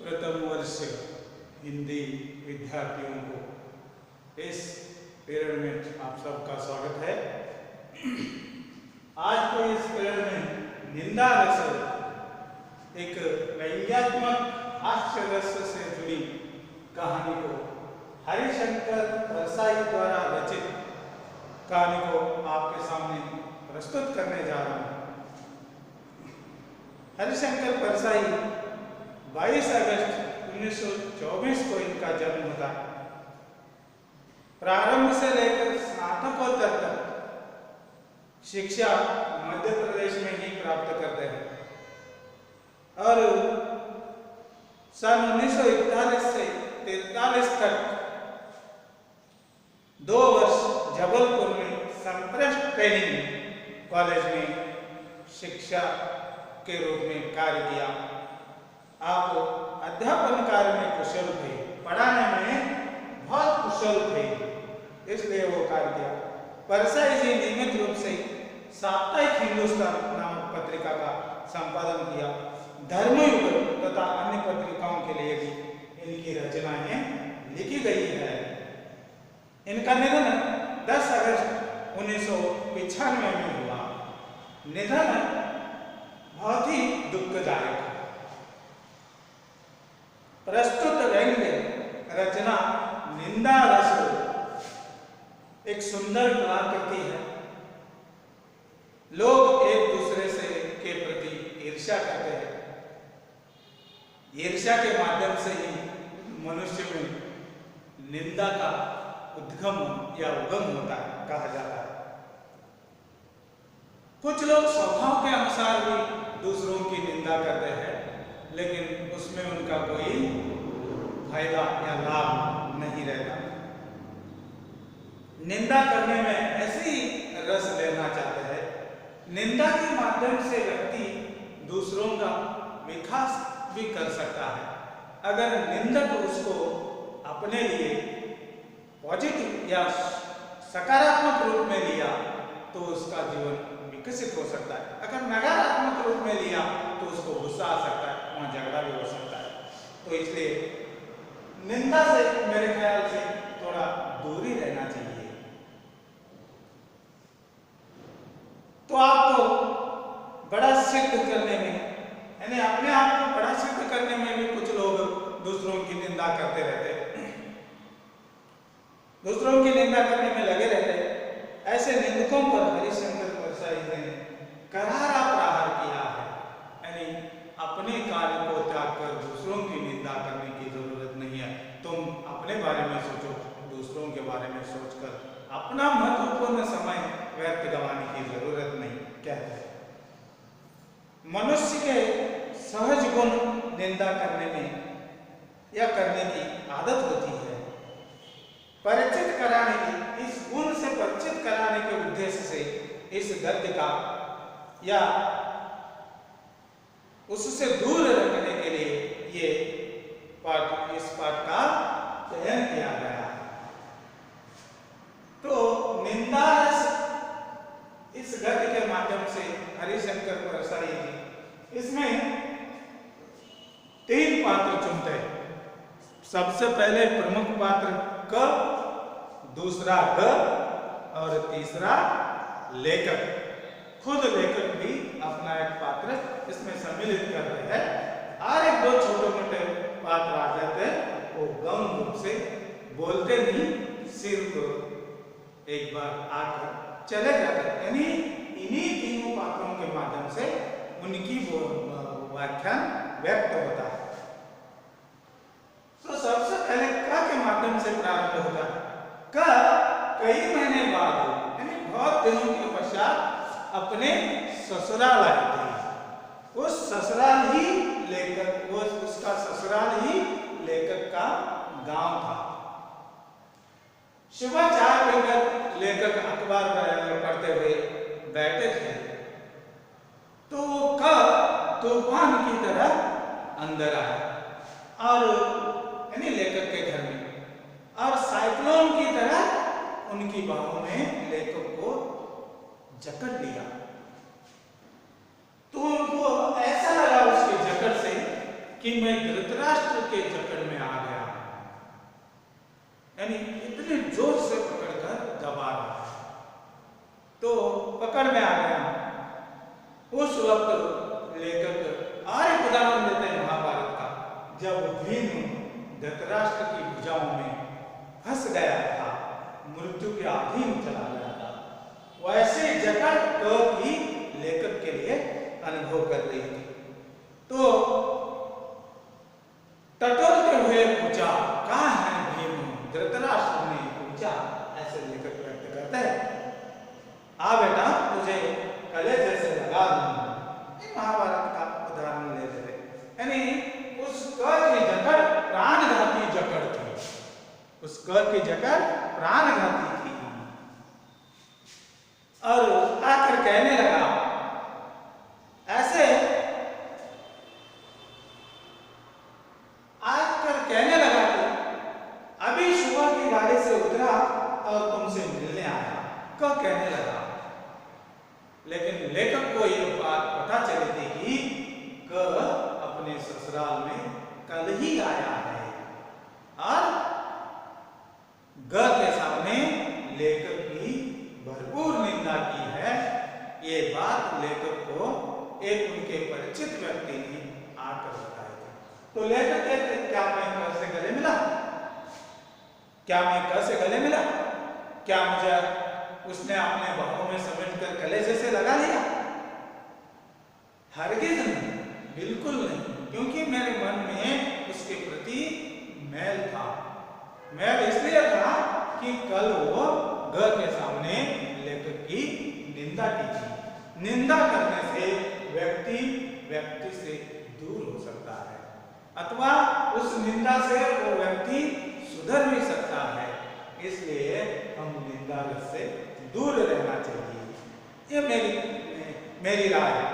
प्रथम वर्ष हिंदी विद्यार्थियों को इस पीरियड में आप सबका स्वागत है। आज के इस पीरियड में निंदा रस एक व्यंग्यात्मक हास्य रस से जुड़ी कहानी को हरिशंकर परसाई द्वारा रचित कहानी को आपके सामने प्रस्तुत करने जा रहा हूँ। हरिशंकर परसाई 22 अगस्त 1924 को इनका जन्म होता है। प्रारंभ से लेकर स्नातकोत्तर तक शिक्षा मध्य प्रदेश में ही प्राप्त करते हैं और सन 1941 से 43 तक 2 वर्ष जबलपुर में संप्रष्ट ट्रेनिंग कॉलेज में शिक्षा के रूप में कार्य किया। आप अध्यापन कार्य में कुशल थे, पढ़ाने में बहुत कुशल थे, इसलिए वो कार्य किया। परसाई जी नियमित रूप से साप्ताहिक हिंदुस्तान नामक पत्रिका का संपादन किया। धर्मयुग तथा अन्य पत्रिकाओं के लिए भी इनकी रचनाएं लिखी गई है। इनका निधन 10 अगस्त 1995 में हुआ। निधन बहुत ही दुखदायक है। प्रस्तुत व्यंग्य रचना निंदा रस एक सुंदर कलाकृति है। लोग एक दूसरे से के प्रति ईर्ष्या करते हैं। ईर्ष्या के माध्यम से ही मनुष्य में निंदा का उद्गम या उगम होता है, कहा जाता है। कुछ लोग स्वभाव के अनुसार भी दूसरों की निंदा करते हैं, लेकिन उसमें उनका कोई फायदा या लाभ नहीं रहता। निंदा करने में ऐसे ही रस लेना चाहते हैं। निंदा के माध्यम से व्यक्ति दूसरों का विकास भी कर सकता है। अगर निंदक उसको अपने लिए पॉजिटिव या सकारात्मक रूप में लिया तो उसका जीवन विकसित हो सकता है। अगर नकारात्मक रूप में लिया तो उसको गुस्सा आ सकता है, वहां झगड़ा भी हो सकता है। तो इसलिए निंदा से मेरे ख्याल से थोड़ा दूरी रहना चाहिए। तो आपको बड़ा सिद्ध करने में, यानी अपने आप को बड़ा सिद्ध करने में भी कुछ लोग दूसरों की निंदा करते रहते हैं, दूसरों की निंदा करने में लगे रहते हैं। ऐसे निंदकों पर हरिशंकर परसाई ने करारा प्रहार किया है। यानी अपने कार्य को त्याग कर दूसरों की निंदा करने की जरूरत नहीं है। तुम अपने बारे में सोचो, दूसरों के बारे में सोचकर अपना महत्वपूर्ण समय व्यर्थ गंवाने की जरूरत नहीं। कहते हैं मनुष्य के सहज गुण निंदा करने में या करने की आदत होती है। परिचित कराने की, इस गुण से परिचित कराने के उद्देश्य से इस गद्य का या उससे दूर रखने के लिए ये पाठ, इस पाठ का चयन किया गया है। तो निंदा रस इस गद्य के माध्यम से हरिशंकर परसाई जी इसमें 3 पात्र चुनते हैं। सबसे पहले प्रमुख पात्र क, दूसरा ग और तीसरा लेखक। खुद लेखक भी अपना एक पात्र इसमें सम्मिलित कर रहे हैं और 1-2 छोटे मोटे पात्र आ जाते हैं। वो गौण रूप से बोलते नहीं, सिर्फ एक बार आकर चले जाते हैं। यानी इन्हीं तीनों पात्रों के माध्यम से उनकी व्याख्यान व्यक्त होता है। तो सबसे पहले क के माध्यम से प्रारंभ होता है। क कई महीने बाद, यानी बहुत दिनों के पश्चात अपने ससुराल आए थे। उस ससुराल ही लेखक, वो उसका ससुराल ही लेखक का गांव था। सुबह 4 बजे लेखक अखबार पढ़ते हुए बैठे थे तो वो क तूफान की तरह अंदर आया और यानी लेखक के घर में, और साइक्लोन की तरह उनकी बाहों में लेखक को जकड़ लिया। तो उनको ऐसा लगा उसकी जकड़ से कि मैं धृतराष्ट्र वो कर रही थी। तो टटोलते हुए पूछा, कहाँ है भीम? धृतराष्ट्र ने पूछा, ऐसे लेकर व्यक्त करते हैं, आ बेटा तुझे कलेजे से लगा दूंगा। ये महाभारत का उदाहरण ले रहे, यानी उस क की जकड़ प्राणघाती जकड़ थी, उस क की जकड़ प्राणघाती थी। और आकर कहने लगा, ऐसे आकर कहने लगा कि अभी सुबह की गाड़ी से उतरा और तुमसे मिलने आया, क कहने लगा। लेकिन लेखक को ये बात पता चली थी कि क अपने ससुराल में कल ही आया है, और ग के सामने लेखक की भरपूर निंदा की है। ये बात लेखक को एक उनके परिचित व्यक्ति ने आकर बताया था। तो लेखक कहते, क्या मैं क से गले मिला? क्या मैं क से गले मिला? क्या मुझे उसने अपने बाहों में समेट कर कलेजे से लगा लिया? हरगिज नहीं, बिल्कुल नहीं, क्योंकि मेरे मन में उसके प्रति मैल था। मैल इसलिए था कि कल वो ग के सामने लेखक की निंदा की थी। निंदा करने से व्यक्ति से दूर हो सकता है, अथवा उस निंदा से वो व्यक्ति सुधर भी सकता है। इसलिए हम निंदा से दूर रहना चाहिए, ये मेरी राय है।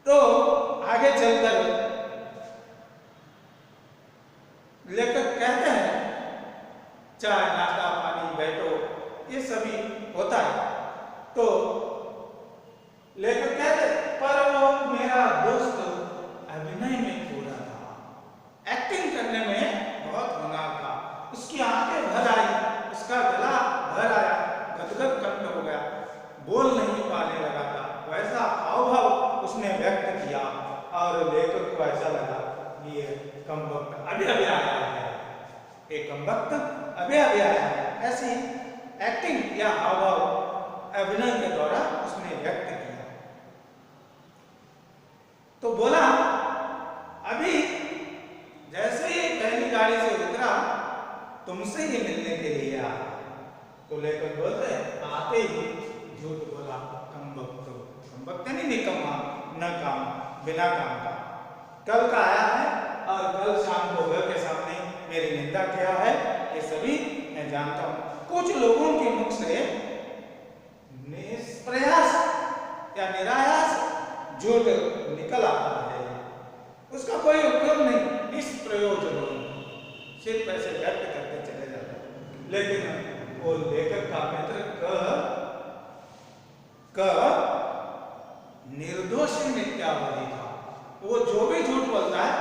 तो आगे चलकर लेखक कहते हैं, चाय नाश्ता पानी बैठो ये सभी होता है। तो लेखक कहते, पर वो मेरा दोस्त अभिनय में पूरा था, एक्टिंग करने में बहुत हुनर था, उसकी आंखें भर आई, उसका गला भर आया, गदगद कंठ हो गया, बोल नहीं पाने लगा था, वैसा हाव भाव उसने व्यक्त किया। और लेखक को ऐसा लगा ये कमबख्त अभी अभी आया है, एक कमबख्त अभी अभी आया है। ऐसी एक्टिंग या हाव भाव अभिनय के द्वारा उसने व्यक्त किया। तो बोला, अभी जैसे ही पहली गाड़ी से उतरा तुमसे ही मिलने के लिए आया। तो लेकर बोलते आते ही झूठ बोला, कमबख्त नहीं, निकम्मा, न काम, बिना काम का, कल का आया है और कल शाम को घर के सामने मेरी निंदा किया है, ये सभी मैं जानता हूं। कुछ लोगों के मुख से निष्प्रयास या निरायास झूठ निकल आता है, उसका कोई उपयोग नहीं, निष्प्रयोजन, सिर्फ ऐसे व्यक्त करके चले जाते हैं। लेकिन वो लेखक का मित्र क निर्दोषी मिथ्यावादी था। वो जो भी झूठ बोलता है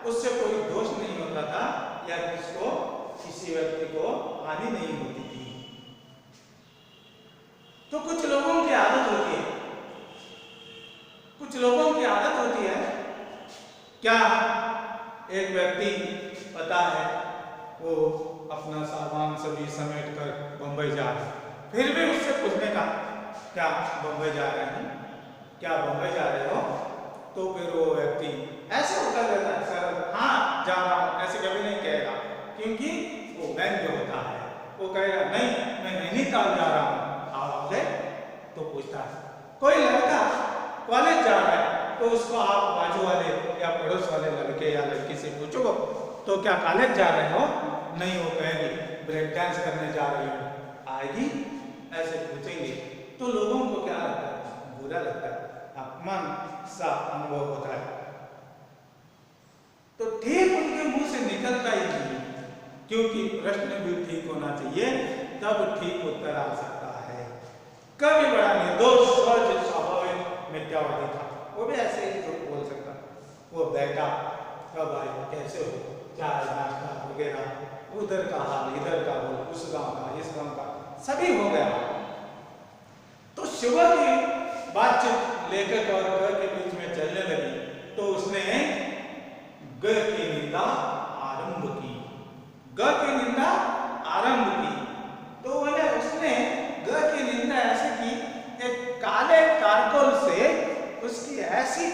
उससे कोई दोष नहीं होता था, या किसको किसी व्यक्ति को हानि नहीं होती थी। तो कुछ लोगों की आदत होती है, कुछ लोगों की आदत होती है, क्या एक व्यक्ति पता है वो अपना सामान सभी समेट कर बंबई जा रहा है, फिर भी उससे पूछने का, क्या बंबई जा रहे हैं, क्या बंबई जा रहे हो? तो फिर वो व्यक्ति ऐसे उत्तर देता है, सर हाँ जा रहा हूँ, ऐसे कभी नहीं कहेगा, क्योंकि वो व्यंग्य होता है। वो कहेगा नहीं मैं नैनीताल जा रहा हूँ, आओ आपसे। तो पूछता है, कोई लड़का कॉलेज जा रहा है तो उसको आप बाजू वाले या पड़ोस वाले लड़के या लड़की से पूछो तो क्या कॉलेज जा रहे हो? नहीं, वो कहेगी ब्रेक डांस करने जा रही हो, आएगी? ऐसे पूछेंगे तो लोगों को क्या लगता है? बुरा लगता है, अपमान सा अनुभव होता है। तो ठीक उनके मुंह से निकलता ही नहीं, क्योंकि प्रश्न भी ठीक होना चाहिए, तब ठीक उत्तर आ सकता है। कभी बड़ा निर्दोष स्वाभाविक मिथ्यावादी था, वो भी ऐसे ही झूठ बोल सकता। वो बैठा, कब आए, कैसे हो, चाय नाश्ता वगैरह, उधर का हाल इधर का बोल, उस गांव का इस गांव का, सभी हो गया। तो सुबह की बातचीत लेखक और ग के बीच में चलने लगी, तो उसने ग की निंदा आरंभ की, ग की निंदा आरंभ की। तो उसने ग की निंदा ऐसे की, एक काले कारकोल से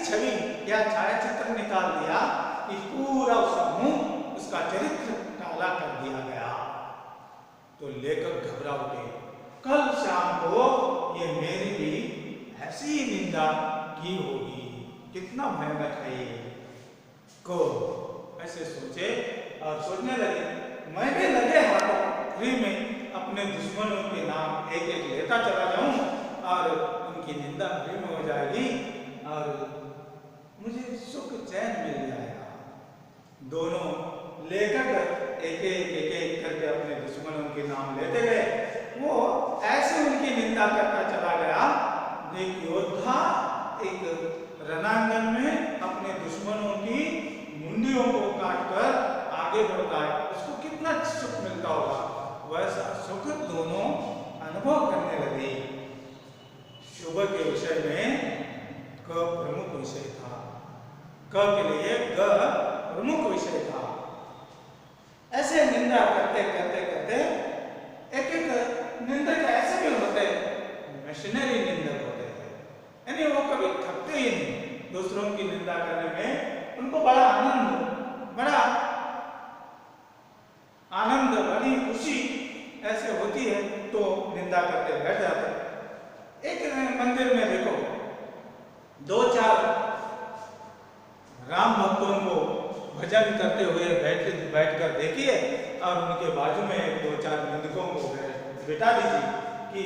छवि या छायाचित्र निकाल दिया कि पूरा उसका मुंह, उसका चरित्र काला कर दिया गया। तो लेखक घबरा उठे, कल शाम को ये मेरी भी ऐसी निंदा की होगी। कितना भयानक है ये को ऐसे सोचे और सोचने लगे, मैं भी लगे हाथों फ्री में अपने दुश्मनों के नाम एक एक लेता चला जाऊं और उनकी निंदा फ्री में हो जाएगी और मुझे सुख चैन मिल जाएगा। दोनों लेखक एक करके अपने दुश्मनों के नाम लेते गए। वो ऐसे उनकी निंदा करता चला गया। एक योद्धा एक रणांगन में अपने दुश्मनों की मुंडियों को काटकर आगे बढ़ता है, उसको कितना सुख मिलता होगा, वैसा सुख दोनों अनुभव करने लगे। शुभ के विषय में क प्रमुख विषय था, क के लिए ग प्रमुख विषय था। ऐसे निंदा करते करते करते एक एक निंदक ऐसे भी होते मिशनरी निंदक होते हैं, यानी वो कभी थकते ही नहीं। दूसरों की निंदा करने में उनको बड़ा आनंद बड़ी खुशी ऐसे होती है, तो निंदा करते बैठ जाते। एक मंदिर में देखो, दो चार राम भक्तों को भजन करते हुए बैठकर देखिए और उनके बाजू में दो चार निंदकों को बिठा दीजिए कि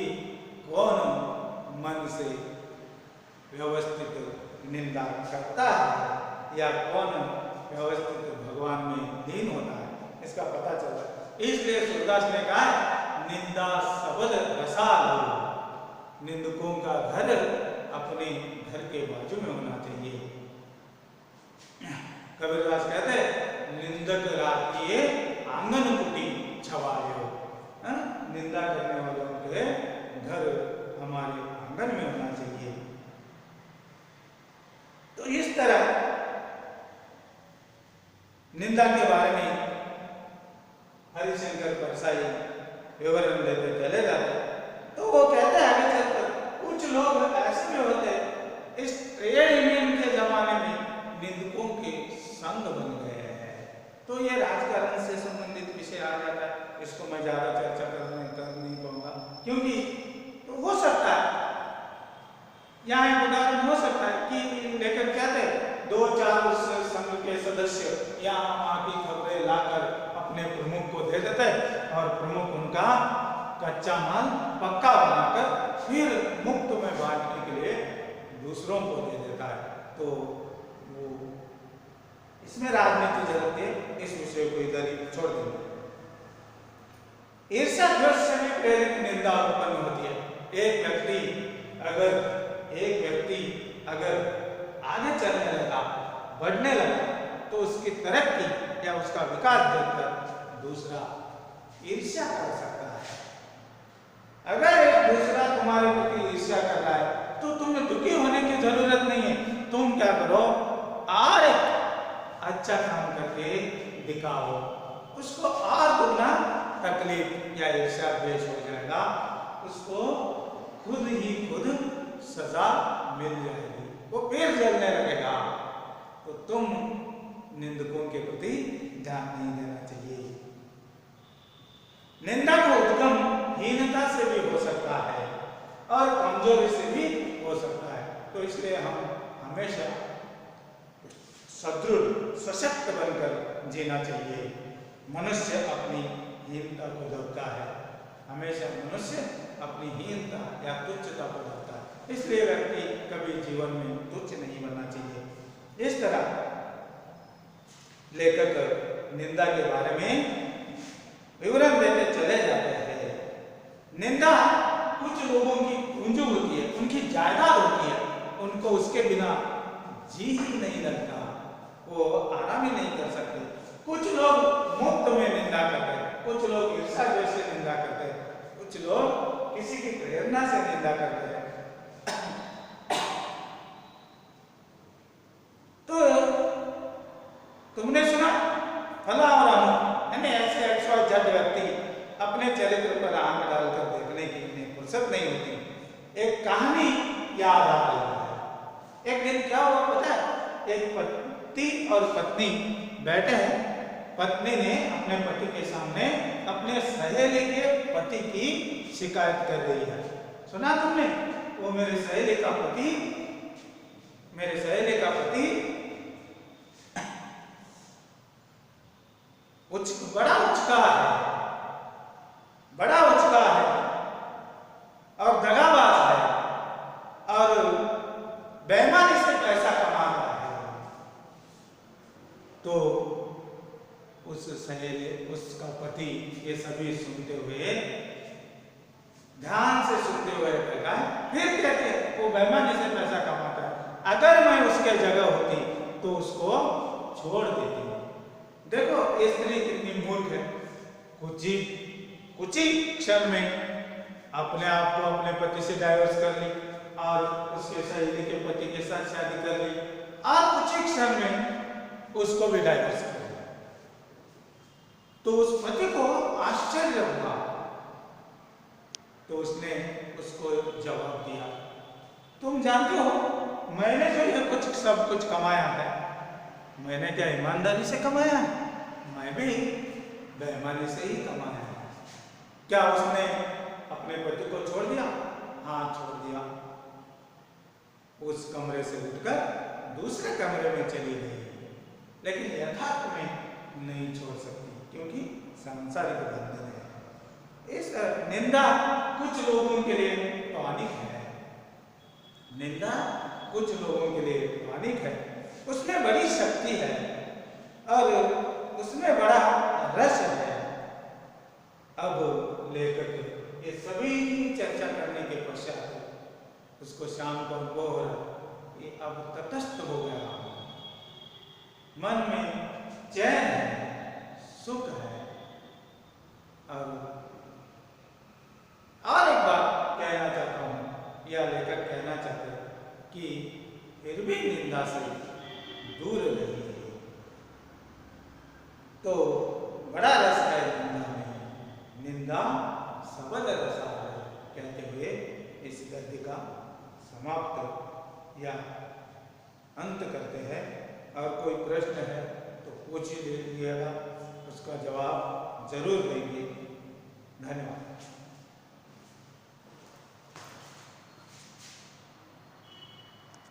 कौन मन से व्यवस्थित निंदा करता है या कौन व्यवस्थित भगवान में लीन होता है, इसका पता चलता है। इसलिए सूरदास ने कहा, निंदा शब्द रसालो, निंदकों का घर अपने घर के बाजू में होना चाहिए। कबीरदास कहते निंदक राखिए आंगन कुटी छवायो, निंदा करने वालों के घर हमारे आंगन में होना चाहिए। तो इस तरह निंदा के बारे में हरिशंकर परसाई विवरण देते चले जाते। तो वो कहते हैं आगे चलकर, कुछ लोग ऐसे भी होते इस ट्रेड यूनियन के जमाने में निंदकों के संग बन गए हैं। तो ये राजकारण से संबंधित विषय आ जाता है, इसको मैं ज्यादा चर्चा कर नहीं पाऊंगा, क्योंकि तो हो सकता है यहाँ एक उदाहरण हो सकता है कि लेखक कहते दो चार उस संघ के सदस्य यहाँ वहाँ की खबरें लाकर अपने प्रमुख को दे देते और प्रमुख उनका कच्चा माल पक्का बनाकर फिर मुफ्त में बांटने के लिए दूसरों को दे देता है। तो वो इसमें राजनीति झलकती है, इस विषय को इधर ही छोड़ देंगे। ईर्ष्या द्वेष से भी प्रेरित निंदा उत्पन्न होती है। एक व्यक्ति अगर आगे चलने लगा, बढ़ने लगा, तो उसकी तरक्की या उसका विकास देखकर दूसरा ईर्ष्या कर सकता है। अगर एक दूसरा तुम्हारे प्रति ईर्ष्या कर रहा है तो तुम्हें दुखी होने की जरूरत नहीं है। तुम क्या करो, और एक अच्छा काम करके दिखाओ, उसको और दुगना तकलीफ या ईर्ष्या द्वेष हो जाएगा, उसको खुद ही खुद सजा मिल जाएगी, वो फिर जलने लगेगा। तो तुम निंदकों के प्रति ध्यान नहीं देना चाहिए। निंदा का उद्गम हीनता से भी हो सकता है और कमजोरी से भी हो सकता है। तो इसलिए हम हमेशा सदृढ़ सशक्त बनकर जीना चाहिए। मनुष्य अपनी हीनता को दबता है, हमेशा मनुष्य अपनी हीनता या तुच्छता को दबता है। इसलिए व्यक्ति कभी जीवन में तुच्छ नहीं बनना चाहिए। इस तरह लेखक निंदा के बारे में विवरण देते चले जाते हैं। निंदा कुछ लोगों की पूंजी होती है, उनकी जायदाद होती है, उनको उसके बिना जी ही नहीं लगता, वो आराम ही नहीं कर सकते। कुछ लोग मुफ्त में निंदा करते हैं, कुछ लोग ईर्ष्या द्वेष से निंदा करते हैं, कुछ लोग किसी की प्रेरणा से निंदा करते हैं। तो तुमने सुना फला और अमुक, यानी ऐसे XYZ व्यक्ति अपने चरित्र पर आंख डालकर देखने की इन्हें फुर्सत नहीं होती। एक कहानी याद आ रही है। एक दिन क्या हुआ पता है, एक पति और पत्नी बैठे हैं। पत्नी ने अपने पति के सामने अपने सहेली के पति की शिकायत कर रही है। सुना तुमने? वो मेरे सहेली का पति बड़ा उचका है और दगाबाज है और बेईमानी से पैसा कमा रहा है। तो उसका पति ये सभी सुनते हुए, ध्यान से सुनते हुए कहा, फिर कहते वो बेईमानी से पैसा कमाता है, अगर मैं उसके जगह होती तो उसको छोड़ देती। देखो ये स्त्री कितनी मूर्ख है। कुछ ही क्षण में अपने आप को अपने पति से डाइवोर्स कर ली और उसके सहेली के पति के साथ शादी कर ली और कुछ ही क्षण में उसको भी डाइवोर्स कर लिया। तो उस पति को आश्चर्य हुआ। तो उसने उसको जवाब दिया, तुम जानते हो मैंने जो ये सब कुछ कमाया है, मैंने क्या ईमानदारी से कमाया है? मैं भी बेईमानी से ही कमाया है। क्या उसने अपने पति को छोड़ दिया? हाँ, छोड़ दिया। उस कमरे से उठकर दूसरे कमरे में चली गई, लेकिन यथार्थ में नहीं छोड़ सकती, क्योंकि सांसारिक बंधन है। इस निंदा कुछ लोगों के लिए टॉनिक है। निंदा कुछ लोगों के लिए टॉनिक है। उसमें बड़ी शक्ति है और उसमें बड़ा रस है। अब लेखक ये सभी चर्चा करने के पश्चात उसको शाम को अनुभव हो रहा, ये अब तटस्थ हो गया, मन में चैन है, सुख है। और एक बात कहना चाहता हूँ, या लेखक कहना चाहते हैं कि फिर भी निंदा से दूर रहिए। तो बड़ा रस है निंदा में, निंदा सबद रसा है, कहते हुए इस गद्य का समाप्त या अंत करते हैं। और कोई प्रश्न है तो पूछ लीजिएगा, उसका जवाब जरूर देंगे।